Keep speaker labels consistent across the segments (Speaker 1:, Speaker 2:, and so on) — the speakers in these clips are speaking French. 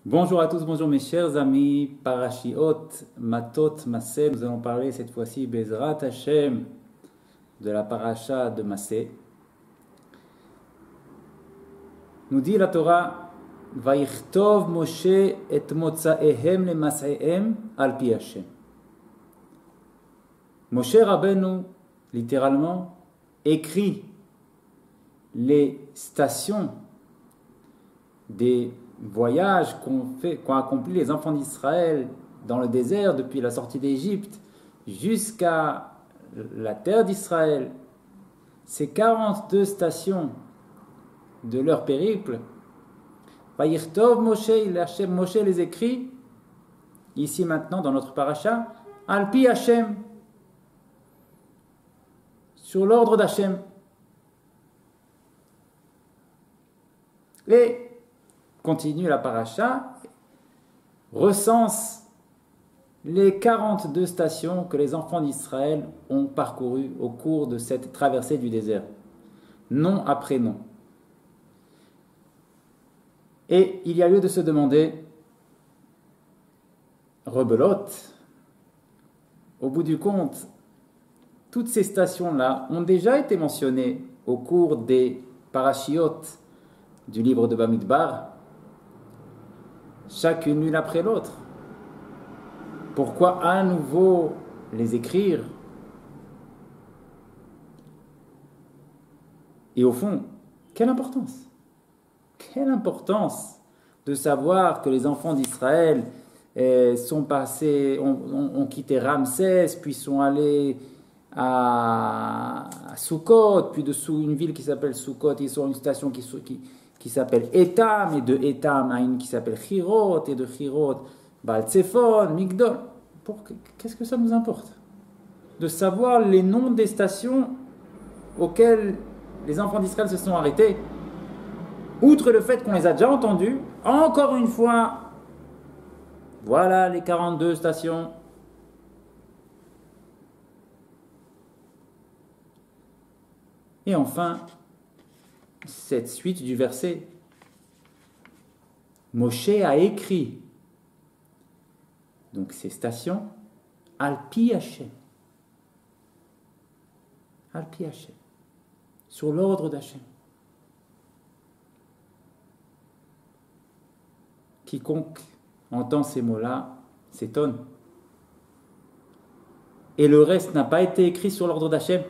Speaker 1: Bonjour à tous, bonjour mes chers amis, Parashiot, Matot, Massé. Nous allons parler cette fois-ci, Bezrat Hashem, de la paracha de Massé. Nous dit la Torah, Vayichtov Moshe et Motzaehem le Mas'ehem al pi Hashem. Moshe Rabbeinu, littéralement, écrit les stations des voyages qu'ont accompli les enfants d'Israël dans le désert depuis la sortie d'Égypte jusqu'à la terre d'Israël, ces 42 stations de leur périple, Vayirtov Moshe, Moshe les écrit, ici maintenant dans notre paracha, Al pi Hashem, sur l'ordre d'Hashem. Et continue la paracha, recense les 42 stations que les enfants d'Israël ont parcourues au cours de cette traversée du désert, nom après nom. Et il y a lieu de se demander, rebelote, au bout du compte, toutes ces stations-là ont déjà été mentionnées au cours des parachiotes du livre de Bamidbar, chacune l'une après l'autre. Pourquoi à nouveau les écrire? Et au fond, quelle importance? Quelle importance de savoir que les enfants d'Israël sont passés, ont quitté Ramsès, puis sont allés à Sukkot, puis dessous une ville qui s'appelle Sukkot, ils sont à une station qui s'appelle Etam, et de Etam à une qui s'appelle Chirot, et de Chirot, Baal-Tzephon, Migdol. Qu'est-ce que ça nous importe? De savoir les noms des stations auxquelles les enfants d'Israël se sont arrêtés, outre le fait qu'on les a déjà entendus, encore une fois, voilà les 42 stations. Et enfin, cette suite du verset. Moshe a écrit donc ces stations al pi Hashem. Al pi Hashem. Sur l'ordre d'Hashem. Quiconque entend ces mots-là s'étonne. Et le reste n'a pas été écrit sur l'ordre d'Hashem.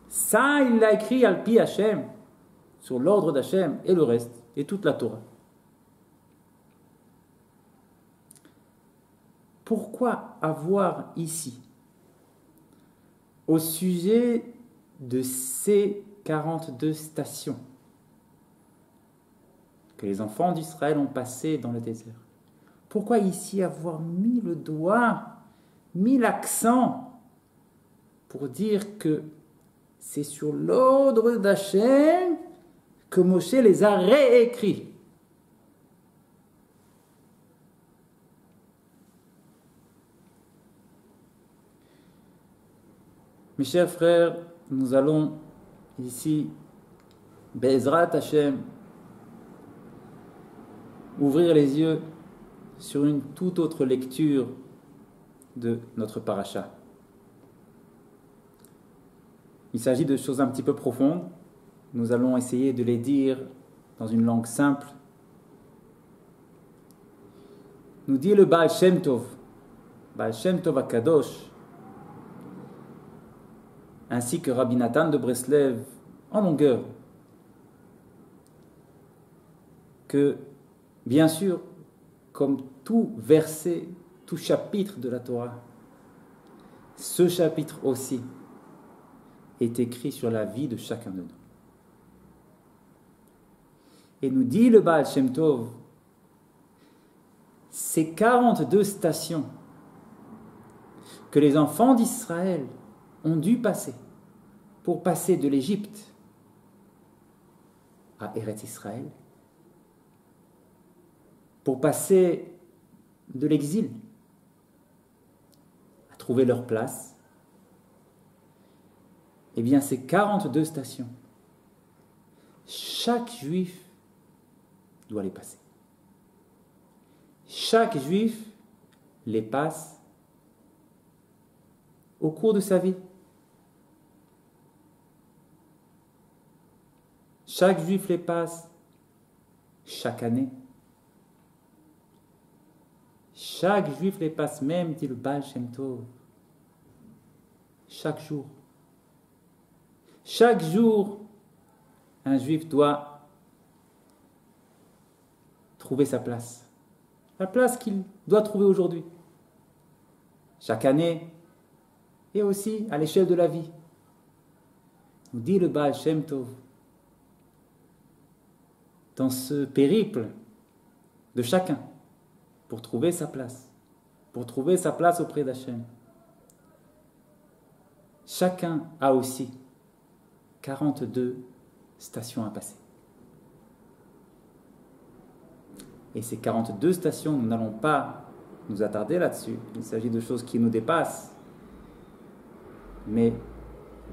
Speaker 1: Ça, il l'a écrit al pi Hashem, sur l'ordre d'Hashem, et le reste, et toute la Torah. Pourquoi avoir ici, au sujet de ces 42 stations que les enfants d'Israël ont passées dans le désert, pourquoi ici avoir mis le doigt, mis l'accent pour dire que c'est sur l'ordre d'Hachem que Moshe les a réécrits? Mes chers frères, nous allons ici, Be'ezrat Hashem, ouvrir les yeux sur une toute autre lecture de notre paracha. Il s'agit de choses un petit peu profondes. Nous allons essayer de les dire dans une langue simple. Nous dit le Baal Shem Tov HaKadosh, ainsi que Rabbi Nathan de Breslev, en longueur, que, bien sûr, comme tout verset, tout chapitre de la Torah, ce chapitre aussi est écrit sur la vie de chacun de nous. Et nous dit le Baal Shem Tov, ces 42 stations que les enfants d'Israël ont dû passer pour passer de l'Égypte à Eretz Israël, pour passer de l'exil à trouver leur place, eh bien ces 42 stations, chaque juif doit les passer. Chaque juif les passe au cours de sa vie. Chaque juif les passe chaque année. Chaque juif les passe même, dit le Baal Shem Tov. Chaque jour. Chaque jour, un juif doit trouver sa place. La place qu'il doit trouver aujourd'hui. Chaque année, et aussi à l'échelle de la vie. Nous dit le Baal Shem Tov. Dans ce périple de chacun, pour trouver sa place auprès d'Hachem. Chacun a aussi 42 stations à passer. Et ces 42 stations, nous n'allons pas nous attarder là-dessus. Il s'agit de choses qui nous dépassent. Mais,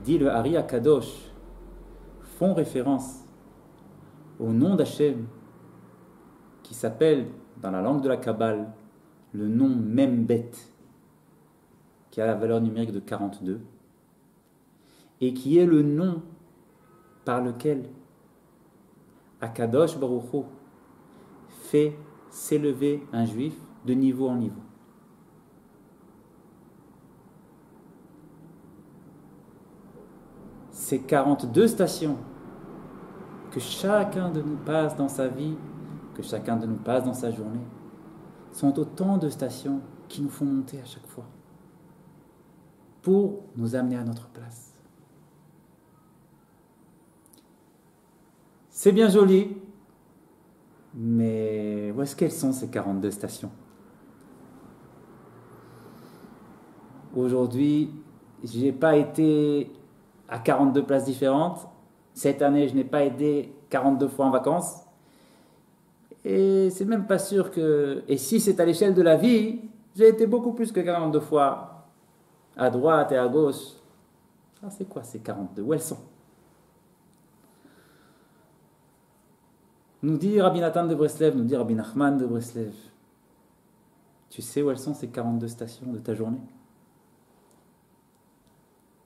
Speaker 1: dit le Ari Akadosh, font référence au nom d'Hachem, qui s'appelle, dans la langue de la Kabbale, le nom Membet, qui a la valeur numérique de 42, et qui est le nom par lequel Akadosh Baruch Hu fait s'élever un juif de niveau en niveau. Ces 42 stations que chacun de nous passe dans sa vie, que chacun de nous passe dans sa journée, sont autant de stations qui nous font monter à chaque fois pour nous amener à notre place. C'est bien joli, mais où est-ce qu'elles sont ces 42 stations? Aujourd'hui, je n'ai pas été à 42 places différentes. Cette année, je n'ai pas été 42 fois en vacances. Et c'est même pas sûr que... Et si c'est à l'échelle de la vie, j'ai été beaucoup plus que 42 fois à droite et à gauche. Ah, c'est quoi ces 42? Où elles sont? Nous dit Rabbi Nathan de Breslev, nous dit Rabbi Nachman de Breslev. Tu sais où elles sont ces 42 stations de ta journée?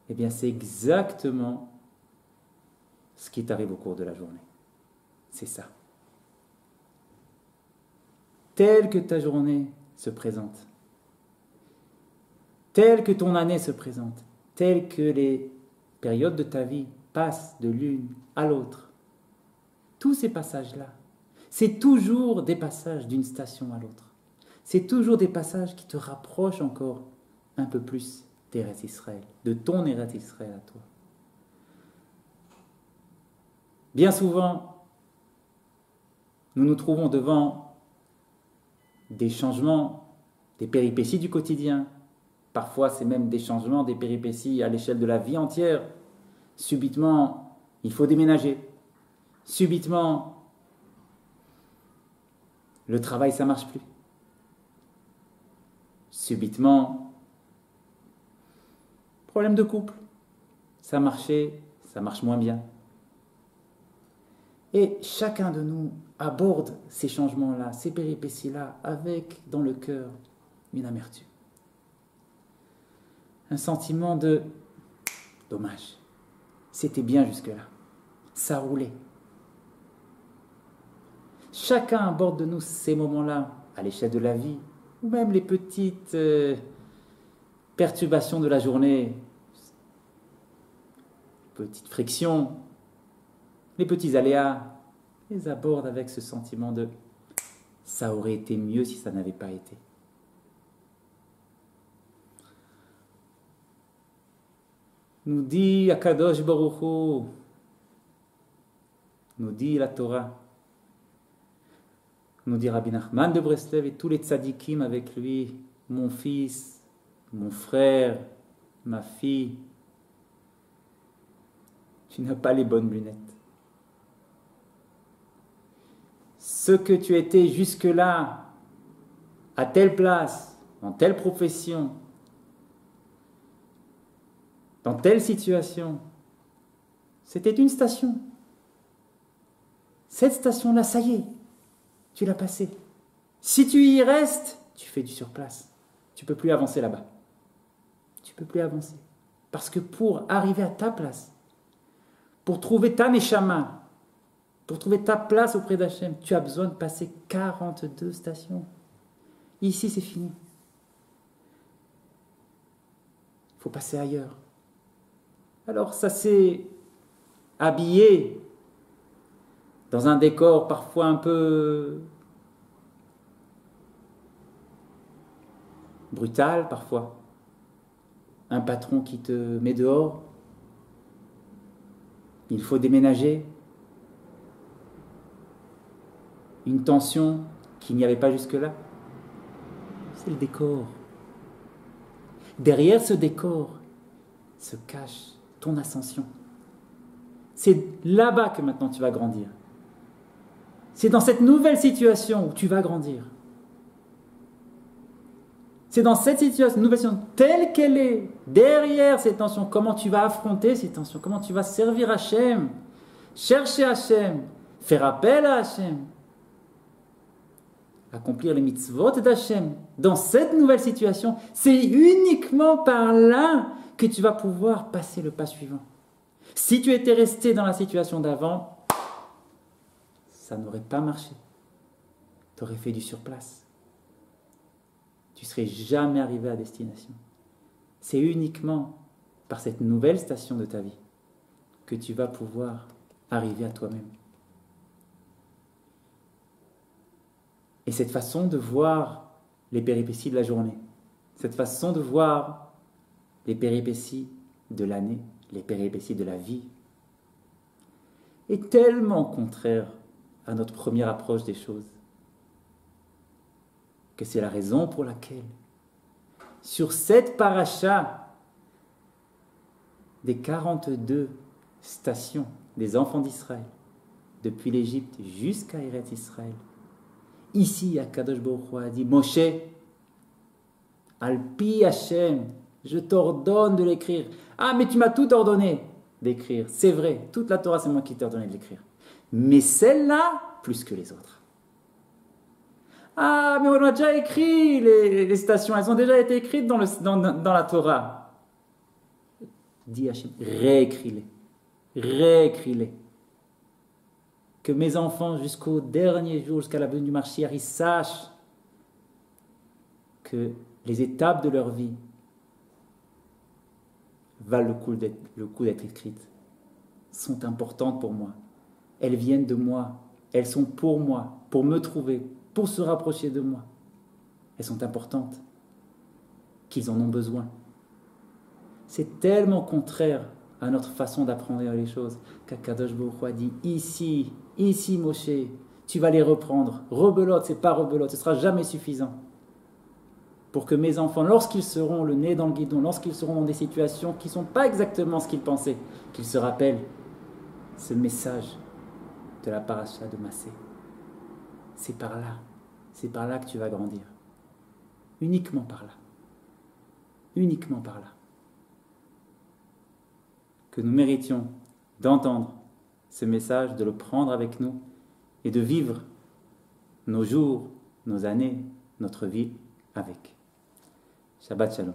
Speaker 1: Eh bien, c'est exactement ce qui t'arrive au cours de la journée. C'est ça. Telle que ta journée se présente, telle que ton année se présente, telle que les périodes de ta vie passent de l'une à l'autre, tous ces passages-là, c'est toujours des passages d'une station à l'autre. C'est toujours des passages qui te rapprochent encore un peu plus d'Eretz Israël, de ton Eretz Israël à toi. Bien souvent, nous nous trouvons devant des changements, des péripéties du quotidien. Parfois, c'est même des changements, des péripéties à l'échelle de la vie entière. Subitement, il faut déménager. Subitement, le travail, ça ne marche plus. Subitement, problème de couple. Ça marchait, ça marche moins bien. Et chacun de nous aborde ces changements-là, ces péripéties-là, avec dans le cœur une amertume. Un sentiment de dommage. C'était bien jusque-là. Ça roulait. Chacun aborde de nous ces moments-là, à l'échelle de la vie, ou même les petites perturbations de la journée, petites frictions, les petits aléas, les aborde avec ce sentiment de « ça aurait été mieux si ça n'avait pas été ». Nous dit Akadosh Baruch Hu, nous dit la Torah, nous dit Rabbi Nachman de Breslev et tous les tzadikim avec lui, mon fils, mon frère, ma fille, tu n'as pas les bonnes lunettes. Ce que tu étais jusque-là, à telle place, dans telle profession, dans telle situation, c'était une station. Cette station-là, ça y est, tu l'as passé. Si tu y restes, tu fais du surplace. Tu ne peux plus avancer là-bas. Tu ne peux plus avancer. Parce que pour arriver à ta place, pour trouver ta neshama, pour trouver ta place auprès d'Hachem, tu as besoin de passer 42 stations. Ici, c'est fini. Il faut passer ailleurs. Alors, ça s'est habillé dans un décor parfois un peu brutal, parfois. Un patron qui te met dehors. Il faut déménager. Une tension qu'il n'y avait pas jusque-là. C'est le décor. Derrière ce décor se cache ton ascension. C'est là-bas que maintenant tu vas grandir. C'est dans cette nouvelle situation où tu vas grandir. C'est dans cette situation, nouvelle situation telle qu'elle est, derrière ces tensions, comment tu vas affronter ces tensions, comment tu vas servir Hachem, chercher Hachem, faire appel à Hachem, accomplir les mitzvot d'Hachem. Dans cette nouvelle situation, c'est uniquement par là que tu vas pouvoir passer le pas suivant. Si tu étais resté dans la situation d'avant, ça n'aurait pas marché. Tu aurais fait du surplace. Tu ne serais jamais arrivé à destination. C'est uniquement par cette nouvelle station de ta vie que tu vas pouvoir arriver à toi-même. Et cette façon de voir les péripéties de la journée, cette façon de voir les péripéties de l'année, les péripéties de la vie, est tellement contraire à notre première approche des choses, que c'est la raison pour laquelle, sur cette paracha des 42 stations des enfants d'Israël, depuis l'Égypte jusqu'à Eretz Israël, ici, Akadosh Baruch Hu a dit, Moshe, Alpi Hashem, je t'ordonne de l'écrire. Ah, mais tu m'as tout ordonné d'écrire. C'est vrai, toute la Torah, c'est moi qui t'ai ordonné de l'écrire. Mais celle-là, plus que les autres. Ah, mais on a déjà écrit les stations, elles ont déjà été écrites dans la Torah. Dis Hachem, réécris-les. Réécris-les. Que mes enfants, jusqu'au dernier jour, jusqu'à la venue du Mashiach, ils sachent que les étapes de leur vie valent le coup d'être écrites, sont importantes pour moi. Elles viennent de moi, elles sont pour moi, pour me trouver, pour se rapprocher de moi. Elles sont importantes, qu'ils en ont besoin. C'est tellement contraire à notre façon d'apprendre les choses qu'Akadosh Baruch Hu a dit, ici Moshe, tu vas les reprendre. Rebelote, c'est pas rebelote, ce sera jamais suffisant. Pour que mes enfants, lorsqu'ils seront le nez dans le guidon, lorsqu'ils seront dans des situations qui ne sont pas exactement ce qu'ils pensaient, qu'ils se rappellent ce message de la paracha de Massé. C'est par là que tu vas grandir. Uniquement par là. Uniquement par là. Que nous méritions d'entendre ce message, de le prendre avec nous et de vivre nos jours, nos années, notre vie avec. Shabbat Shalom.